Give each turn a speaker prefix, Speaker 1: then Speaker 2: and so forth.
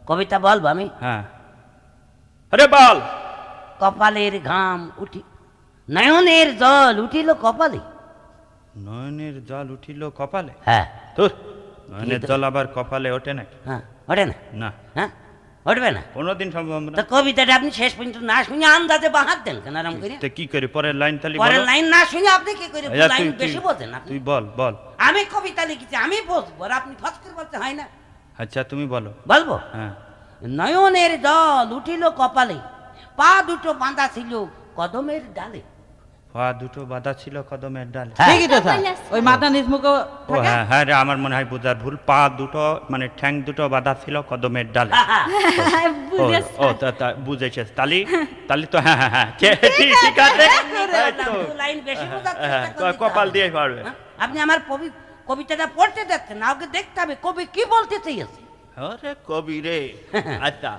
Speaker 1: কবিতা বলবো আমি?
Speaker 2: হ্যাঁ, আরে বল।
Speaker 1: কপালের ঘাম উঠি, নয়নের জল উঠিল কপালে।
Speaker 2: নয়নের জল উঠিল কপালে?
Speaker 1: হ্যাঁ।
Speaker 2: তোর নয়নের জল আবার কপালে ওঠে নাকি?
Speaker 1: হ্যাঁ, ওঠে না?
Speaker 2: না,
Speaker 1: হ্যাঁ, উঠবে না?
Speaker 2: কোনোদিন সম্ভব না।
Speaker 1: তো কবিতাটা আপনি শেষ পর্যন্ত না শুনে আন্দাজে বাহাত দেন কেন আরাম করে?
Speaker 2: তো কি করি, পরের লাইন তালি
Speaker 1: পরের
Speaker 2: বলো।
Speaker 1: লাইন না শুনে আপনি কি করে?
Speaker 2: আচ্ছা,
Speaker 1: লাইন
Speaker 2: তুই-
Speaker 1: বেশি
Speaker 2: তুই-
Speaker 1: বোঝেন আপনি।
Speaker 2: তুই বল বল।
Speaker 1: আমি কবিতা লিখেছি, আমি বলবো, আর আপনি ফস করে বলতে হয় না।
Speaker 2: আচ্ছা তুমি বলো।
Speaker 1: বলবো?
Speaker 2: হ্যাঁ।
Speaker 1: নয়নের জল উঠিল কপালে, পা দুটো বাঁধা ছিল কদমের ডালে।
Speaker 2: পা দুটো বাঁধা ছিল কদমের ডালে।
Speaker 1: হ্যাঁ।
Speaker 3: ঠিকই তো স্যার, ওই মাথা নিচ মুখো
Speaker 2: ও হ্যাঁ হ্যাঁ রে, আমার মনে হয় বুঝার ভুল। পা দুটো মানে ঠ্যাং দুটো বাঁধা ছিল কদমের ডালে। ও ও বুঝেছিস তালি? তালি তো হ্যাঁ হ্যাঁ হ্যাঁ ঠিক আছে। এই তো।
Speaker 1: লাইন বেশি বোঝার
Speaker 2: হ্যাঁ,
Speaker 1: চেষ্টা করলে
Speaker 2: কপাল
Speaker 1: হবে।
Speaker 2: দিয়ে পারবে।
Speaker 1: হ্যাঁ? আপনি আমার কবিতাটা পড়তে যাচ্ছেন না, ওকে দেখতে হবে কবি কি বলতে চেয়েছে।
Speaker 2: আরে কবি রে। আচ্ছা